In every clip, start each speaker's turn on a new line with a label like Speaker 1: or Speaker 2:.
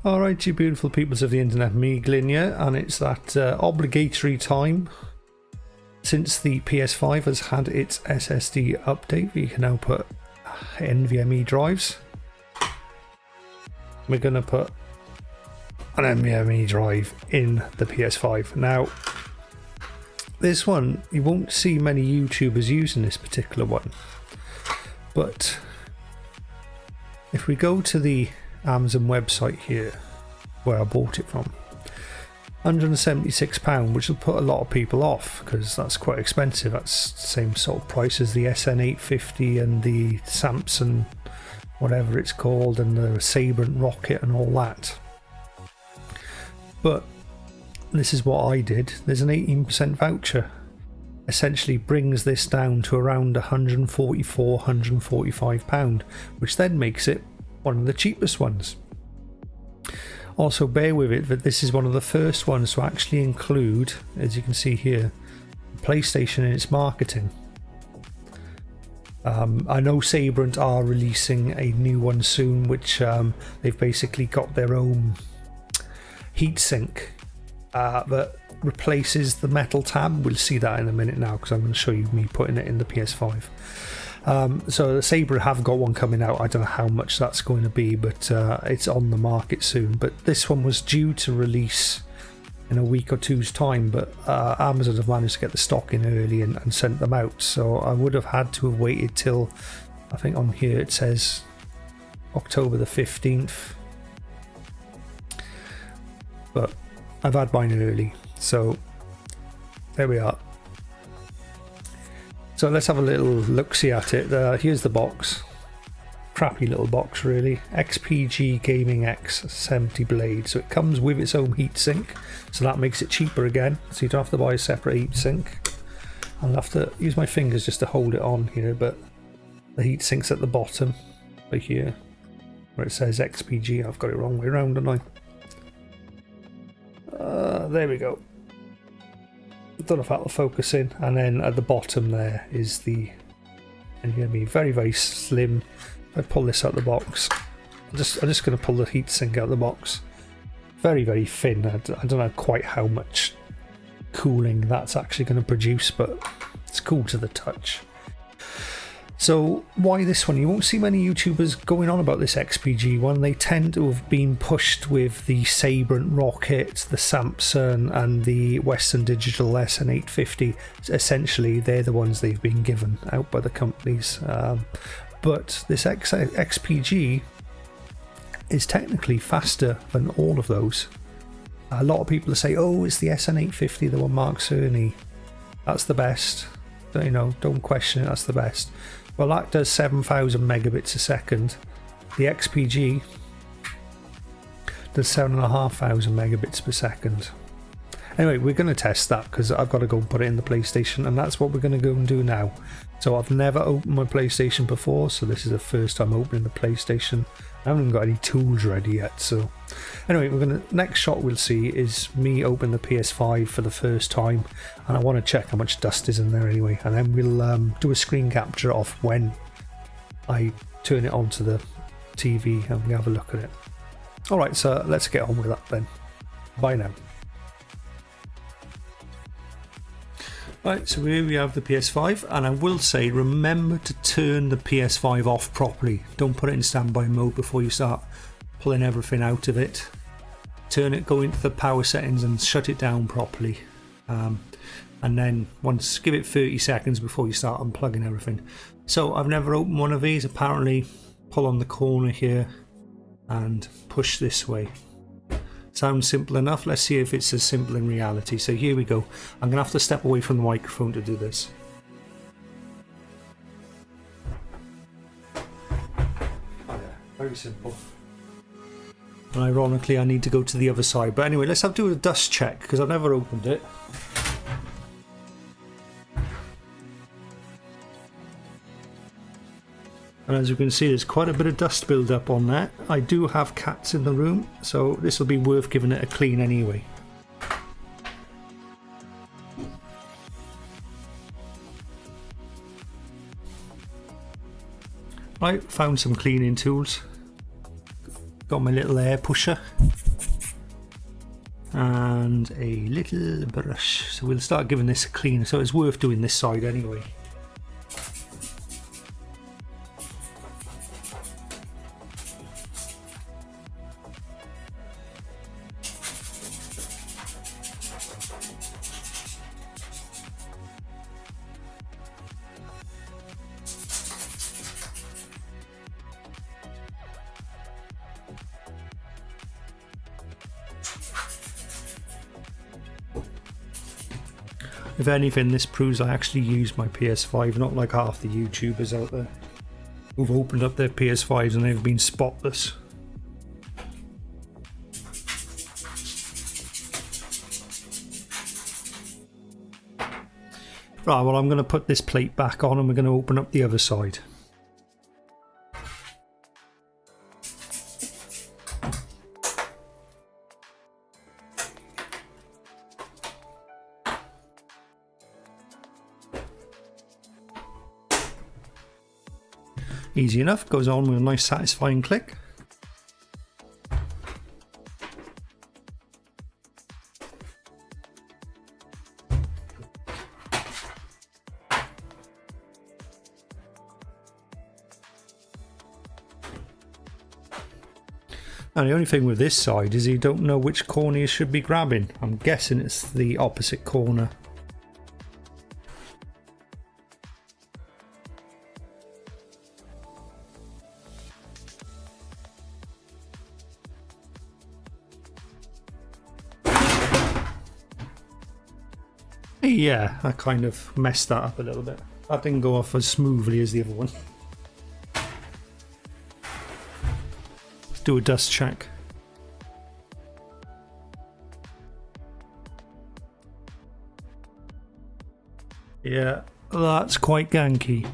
Speaker 1: Alright, you beautiful peoples of the internet, me Glyn here, and it's that obligatory time since the PS5 has had its SSD update. You can now put NVMe drives. We're going to put an NVMe drive in the PS5. Now, this one, you won't see many YouTubers using this particular one, but if we go to the Amazon website here where I bought it from, £176, which will put a lot of people off because that's quite expensive. That's the same sort of price as the SN850 and the Samsung whatever it's called and the Sabrent Rocket and all that. But this is what I did. There's an 18% voucher. Essentially brings this down to around £144, £145, which then makes it one of the cheapest ones. Also bear with it that this is one of the first ones to actually include, as you can see here, PlayStation in its marketing. I know Sabrent are releasing a new one soon, which they've basically got their own heatsink that replaces the metal tab. We'll see that in a minute now because I'm going to show you me putting it in the PS5. So the Sabre have got one coming out. I don't know how much that's going to be, but it's on the market soon. But this one was due to release in a week or two's time, but Amazon have managed to get the stock in early and sent them out. So I would have had to have waited till, I think on here it says October the 15th, but I've had mine early, so there we are. So let's have a little look-see at it. Here's the box. Crappy little box really. XPG GAMMIX 70 blade. So it comes with its own heatsink, so that makes it cheaper again. So you don't have to buy a separate heatsink. I'll have to use my fingers just to hold it on here, but the heatsink's at the bottom, right here, where it says XPG. I've got it wrong way around, haven't I? There we go. Don't know if that'll focus in, and then at the bottom there is the NVMe. Very, very slim. If I pull this out the box, I'm just going to pull the heatsink out of the box. Very, very thin. I don't know quite how much cooling that's actually going to produce, but it's cool to the touch. So why this one? You won't see many YouTubers going on about this XPG one. They tend to have been pushed with the Sabrent Rocket, the Samsung and the Western Digital SN850. Essentially, they're the ones they've been given out by the companies. But this XPG is technically faster than all of those. A lot of people say, oh, it's the SN850, the one Mark Cerny. That's the best. You know, don't question it, that's the best. Well, that does 7,000 megabits a second. The XPG does 7,500 megabits per second. Anyway, we're going to test that because I've got to go and put it in the PlayStation, and that's what we're going to go and do now. So I've never opened my PlayStation before, so this is the first time opening the PlayStation. I haven't even got any tools ready yet. So anyway, next shot we'll see is me open the PS5 for the first time, and I want to check how much dust is in there anyway, and then we'll do a screen capture of when I turn it onto the TV and we have a look at it. Alright, so let's get on with that then. Bye now. Right, so here we have the PS5, and I will say remember to turn the PS5 off properly. Don't put it in standby mode before you start pulling everything out of it. Turn it, go into the power settings and shut it down properly. And then give it 30 seconds before you start unplugging everything. So I've never opened one of these. Apparently pull on the corner here and push this way. Sounds simple enough. Let's see if it's as simple in reality. So here we go. I'm going to have to step away from the microphone to do this. Oh yeah, very simple. And ironically, I need to go to the other side. But anyway, let's do a dust check because I've never opened it. And as you can see, there's quite a bit of dust build up on that. I do have cats in the room, so this will be worth giving it a clean anyway. Right, found some cleaning tools. Got my little air pusher and a little brush, so we'll start giving this a clean, so it's worth doing this side anyway. If anything, this proves I actually use my PS5, not like half the YouTubers out there who've opened up their PS5s and they've been spotless. Right, well, I'm going to put this plate back on and we're going to open up the other side. Easy enough, goes on with a nice satisfying click. Now the only thing with this side is you don't know which corner you should be grabbing. I'm guessing it's the opposite corner. Yeah, I kind of messed that up a little bit. That didn't go off as smoothly as the other one. Let's do a dust check. Yeah, that's quite ganky.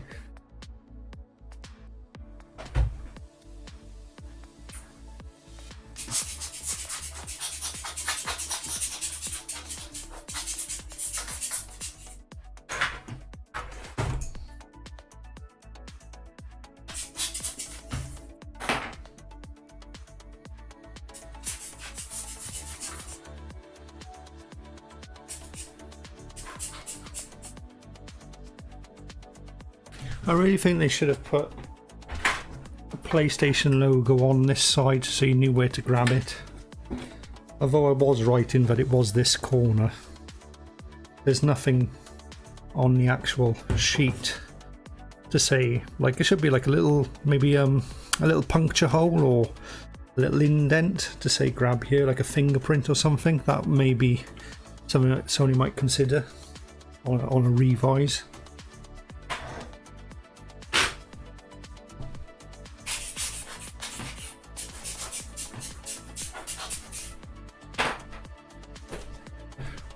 Speaker 1: I really think they should have put a PlayStation logo on this side so you knew where to grab it. Although I was right in that it was this corner. There's nothing on the actual sheet to say, like, it should be like a little, maybe a little puncture hole or a little indent to say grab here, like a fingerprint or something. That may be something that Sony might consider on a revise.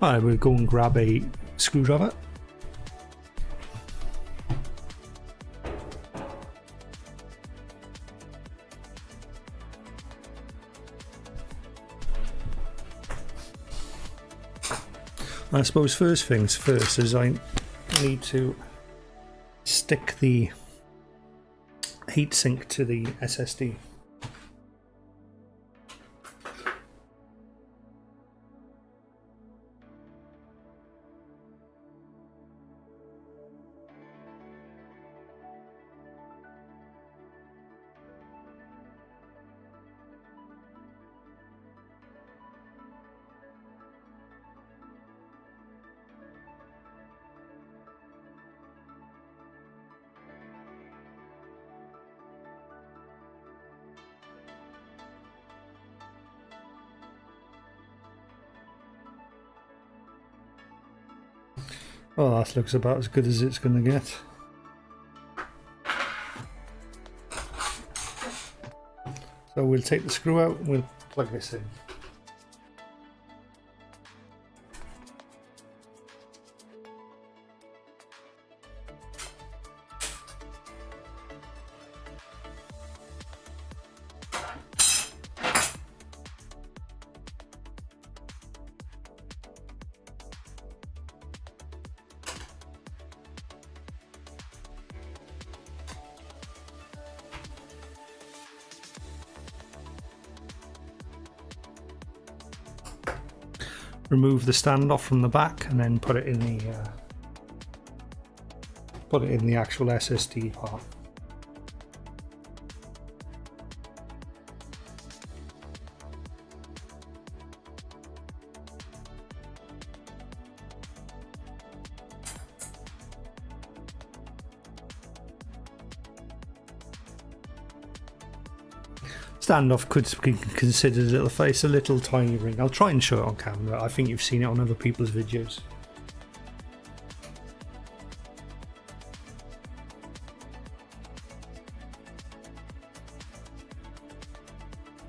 Speaker 1: I will go and grab a screwdriver. I suppose first things first is I need to stick the heatsink to the SSD. Oh, that looks about as good as it's going to get. So we'll take the screw out and we'll plug this in. remove the standoff from the back and then put it in the actual SSD part. Standoff could be considered a little face, a little tiny ring. I'll try and show it on camera. I think you've seen it on other people's videos.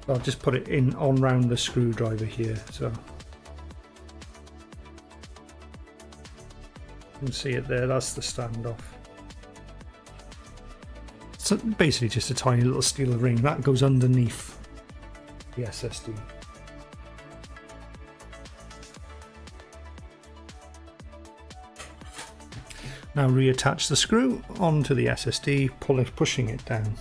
Speaker 1: I'll just put it in on round the screwdriver here, so you can see it there. That's the standoff. So basically just a tiny little steel ring that goes underneath the SSD. Now reattach the screw onto the SSD, pushing it down.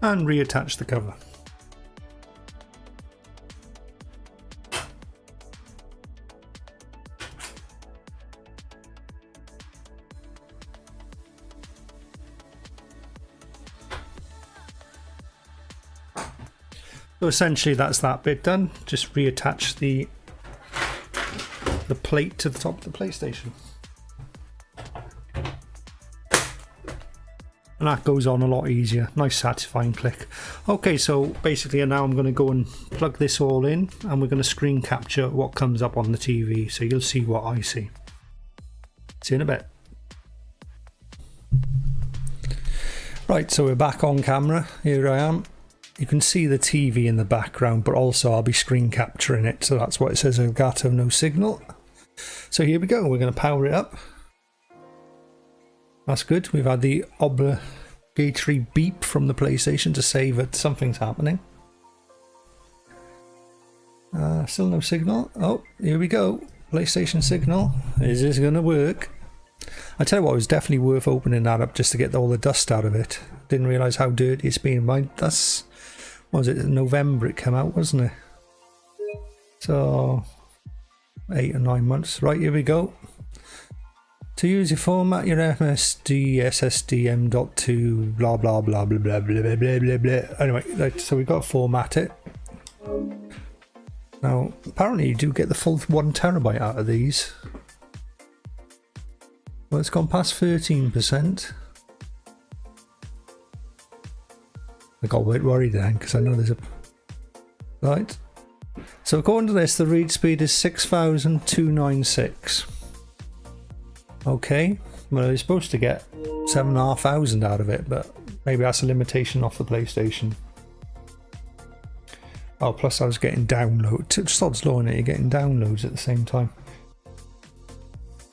Speaker 1: And reattach the cover. So essentially that's that bit done. Just reattach the plate to the top of the PlayStation. And that goes on a lot easier. Nice satisfying click. Okay, so basically now I'm going to go and plug this all in and we're going to screen capture what comes up on the TV, so you'll see what I see. See you in a bit. Right, so we're back on camera. Here I am. You can see the TV in the background, but also I'll be screen capturing it, so that's what it says, ADATA, no signal. So here we go, we're going to power it up. That's good. We've had the obligatory beep from the PlayStation to say that something's happening. Still no signal. Oh, here we go. PlayStation signal. Is this going to work? I tell you what, it was definitely worth opening that up just to get all the dust out of it. Didn't realise how dirty it's been. That's, what was it, November it came out, wasn't it? So, 8 or 9 months. Right, here we go. To use your format your MSD SSD M.2 blah blah blah blah blah blah blah blah blah blah. Anyway, right, so we've got to format it. Now apparently you do get the full 1 terabyte out of these. Well, it's gone past 13%. I got a bit worried then because I know there's a... Right. So according to this, the read speed is 6,296. Okay, well you're supposed to get 7,500 out of it, but maybe that's a limitation off the PlayStation. Oh, plus I was getting downloads. Sod's law in it, you're getting downloads at the same time.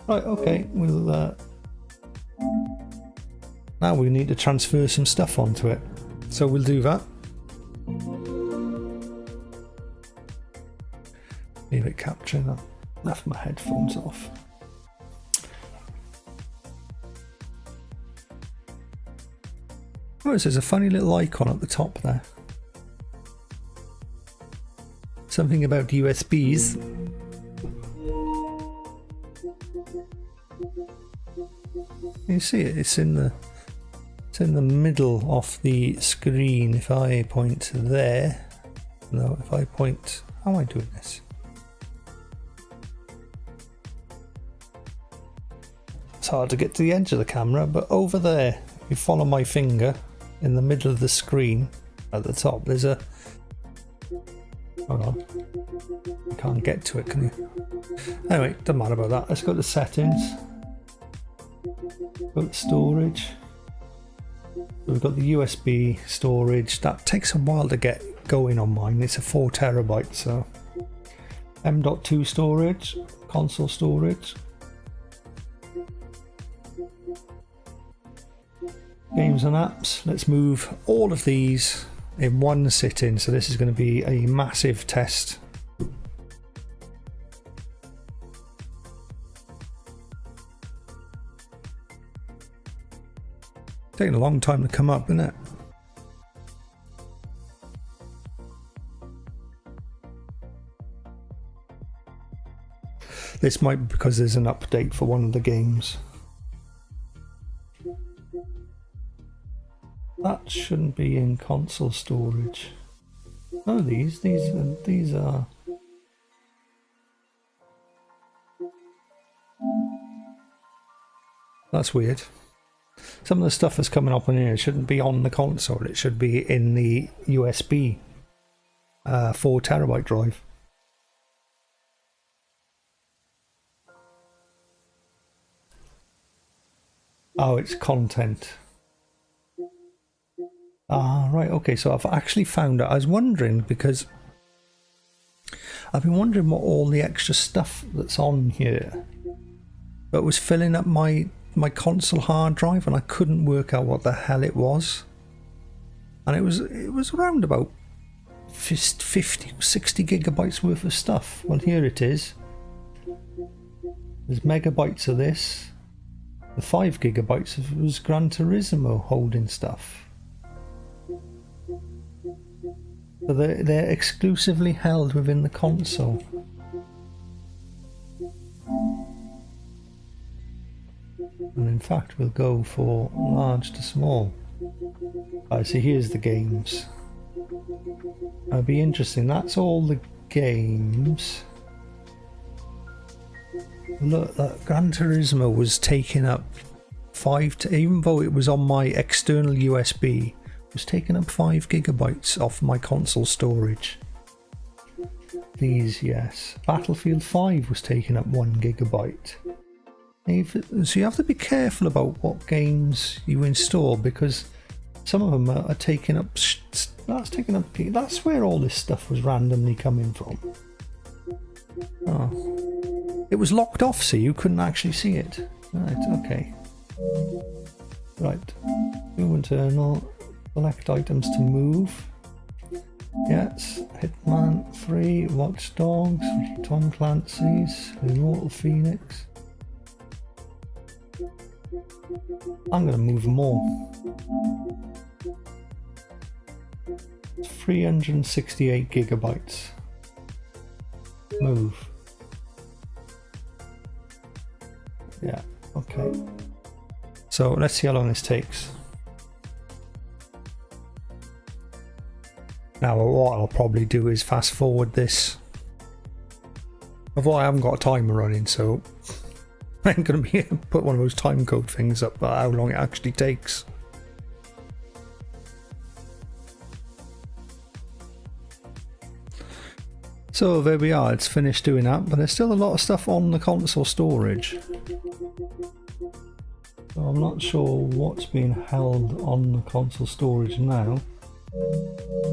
Speaker 1: Right, okay, we'll... now we need to transfer some stuff onto it. So we'll do that. Leave it capturing that. Left my headphones off. Oh, there's a funny little icon at the top there. Something about USBs. You see it? It's in the middle of the screen. If I point there, no. If I point, how am I doing this? It's hard to get to the edge of the camera, but over there, if you follow my finger. In the middle of the screen at the top there's a... Hold on, you can't get to it, can you? Anyway, doesn't matter about that. Let's go to settings, go to storage. So we've got the USB storage. That takes a while to get going on mine. It's a 4 terabyte, so M.2 storage, console storage. Games and apps. Let's move all of these in one sitting. So this is going to be a massive test. Taking a long time to come up, isn't it? This might be because there's an update for one of the games. That shouldn't be in console storage. Oh, these are. That's weird. Some of the stuff that's coming up on here shouldn't be on the console. It should be in the USB 4 terabyte drive. Oh, it's content. Ah, right, okay, so I've actually found out. I was wondering because I've been wondering what all the extra stuff that's on here, but was filling up my console hard drive and I couldn't work out what the hell it was. And it was around about 50 or 60 gigabytes worth of stuff. Well, here it is. There's megabytes of this. The 5 gigabytes was Gran Turismo holding stuff. So they're exclusively held within the console. And in fact, we'll go for large to small. Alright, so here's the games. That'll be interesting. That's all the games. Look, that Gran Turismo was taking up even though it was on my external USB, it was taking up 5 gigabytes off my console storage. These, yes. Battlefield 5 was taking up 1 gigabyte. So you have to be careful about what games you install, because some of them are taking up. That's where all this stuff was randomly coming from. Oh, it was locked off, so you couldn't actually see it. Right, okay. Right, move internal. Select items to move. Yes, Hitman 3, Watch Dogs, Tom Clancy's, Immortal Phoenix. I'm going to move them all. It's 368 gigabytes. Move. Yeah, okay. So let's see how long this takes. Now what I'll probably do is fast forward this. Although I haven't got a timer running, so I ain't going to be able to put one of those time code things up about how long it actually takes. So there we are, it's finished doing that, but there's still a lot of stuff on the console storage. So I'm not sure what's being held on the console storage now.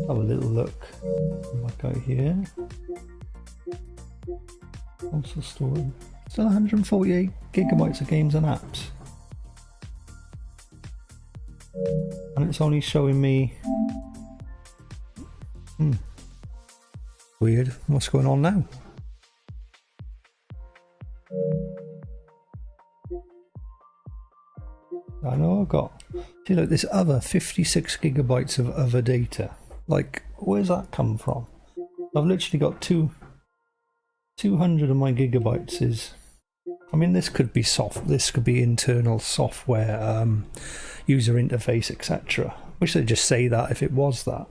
Speaker 1: Have a little look. Back out here. Console storage. Still 148 gigabytes of games and apps. And it's only showing me... Weird. What's going on now? I know I've got... See, look, this other 56 gigabytes of other data. Like, where's that come from? I've literally got 200 of my gigabytes is... I mean, this could be this could be internal software, user interface, etc. Wish they'd just say that if it was that.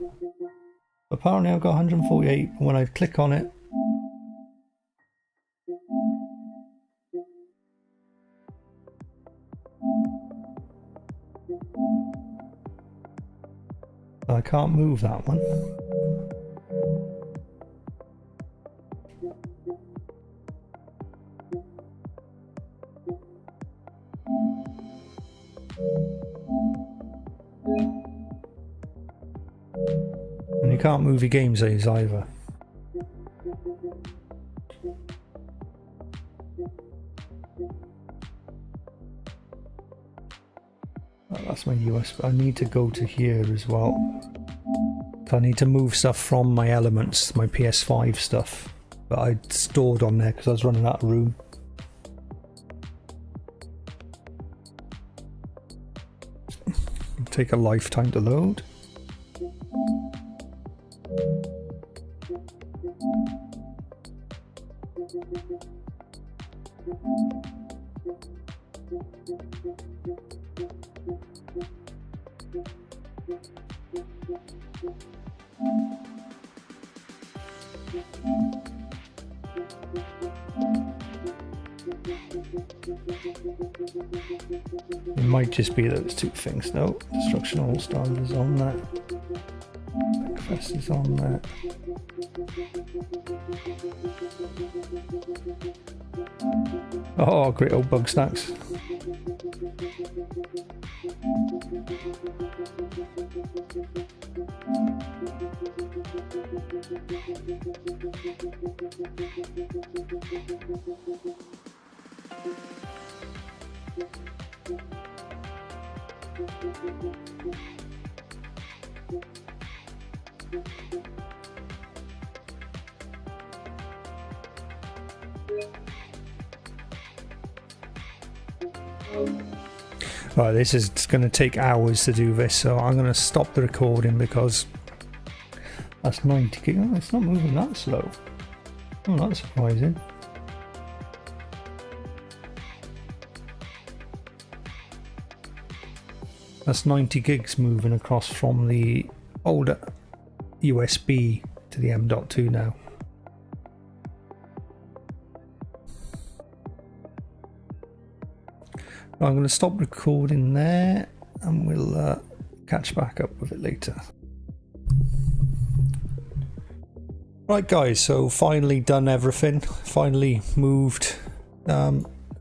Speaker 1: Apparently I've got 148 when I click on it. I can't move that one. And you can't move your game saves either. That's my USB. I need to go to here as well. So I need to move stuff from my Elements, my PS5 stuff, but I stored on there because I was running out of room. Take a lifetime to load. It might just be those two things. No, Destruction All Stars is on that. Breakfast is on that. Oh, great old bug snacks. Right, this is going to take hours to do this, so I'm going to stop the recording because that's 90 gig. Oh, it's not moving that slow. Oh, that's surprising. That's 90 gigs moving across from the older USB to the M.2 now. I'm going to stop recording there and we'll catch back up with it later. Right guys, so finally done everything, finally moved, let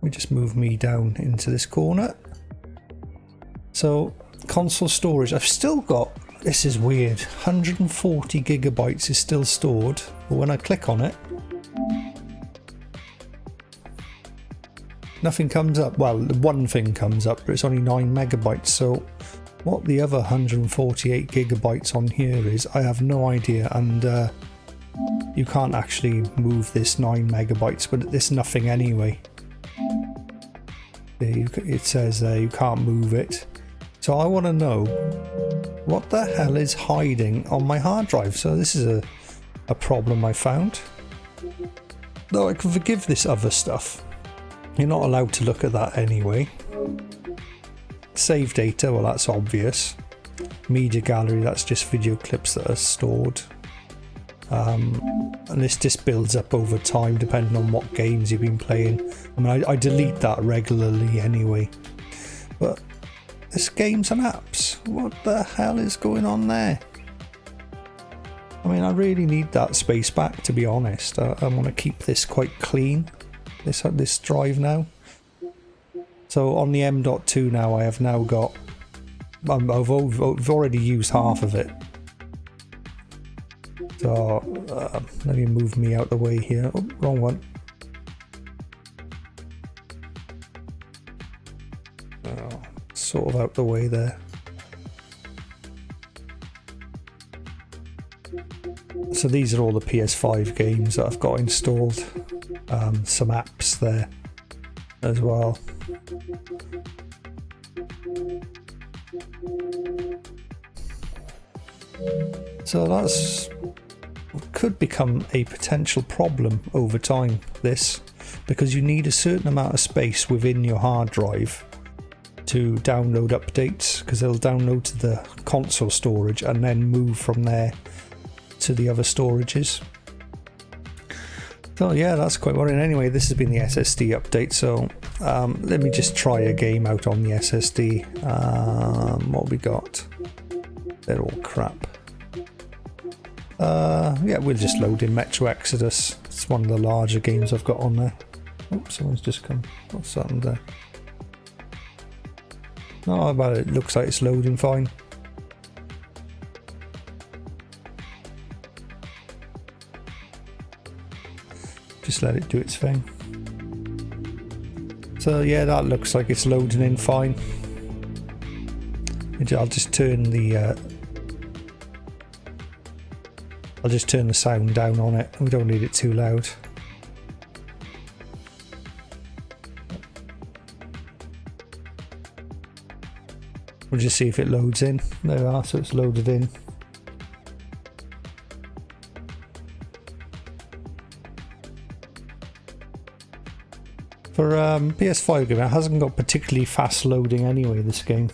Speaker 1: me just move me down into this corner. So console storage, I've still got, this is weird, 140 gigabytes is still stored, but when I click on it, nothing comes up. Well, one thing comes up, but it's only 9 megabytes. So what the other 148 gigabytes on here is, I have no idea. And you can't actually move this 9 megabytes, but there's nothing anyway. It says there you can't move it. So I want to know what the hell is hiding on my hard drive. So this is a problem I found. Though I can forgive this other stuff. You're not allowed to look at that anyway. Save data, well that's obvious. Media gallery, that's just video clips that are stored. And this just builds up over time depending on what games you've been playing. I mean, I delete that regularly anyway. But there's games and apps. What the hell is going on there? I mean, I really need that space back, to be honest. I want to keep this quite clean. This drive now. So on the M.2 now, I have now got, I've already used half of it. So let me move me out the way here. Oh, wrong one. Oh, sort of out the way there. So these are all the PS5 games that I've got installed. Some apps there as well. So that's could become a potential problem over time, this, because you need a certain amount of space within your hard drive to download updates, because they'll download to the console storage and then move from there to the other storages. So yeah, that's quite worrying. Anyway, this has been the SSD update, so let me just try a game out on the SSD. What we got? They're all crap. Yeah, we'll just load in Metro Exodus. It's one of the larger games I've got on there. Oh, someone's just come. What's happened there? No, but it looks like it's loading fine. Just let it do its thing. So yeah, that looks like it's loading in fine. I'll just turn the sound down on it. We don't need it too loud. We'll just see if it loads in. There we are, so it's loaded in. For PS5 game, it hasn't got particularly fast loading anyway, this game.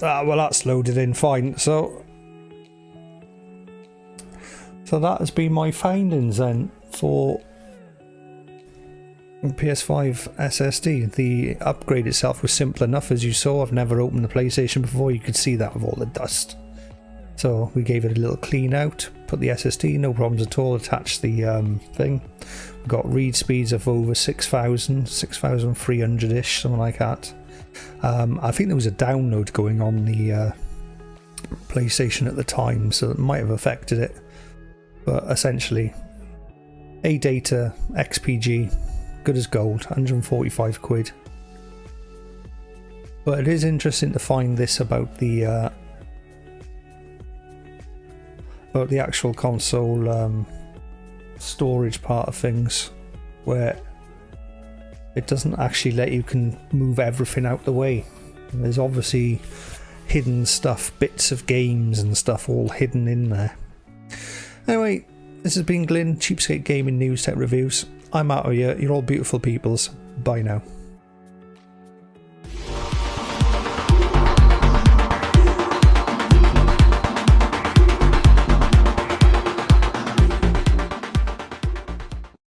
Speaker 1: Well, that's loaded in fine. So that has been my findings then for PS5 SSD. The upgrade itself was simple enough, as you saw. I've never opened the PlayStation before. You could see that with all the dust. So we gave it a little clean out, put the SSD, no problems at all, attached the thing. We've got read speeds of over 6,300-ish, something like that. I think there was a download going on the PlayStation at the time, so it might have affected it. But essentially, ADATA XPG, good as gold, 145 quid. But it is interesting to find this about the actual console storage part of things, where it doesn't actually let you can move everything out the way. And there's obviously hidden stuff, bits of games and stuff all hidden in there. Anyway, this has been Glyn, Cheapskate Gaming News Tech Reviews. I'm out of here. You're all beautiful peoples. Bye now.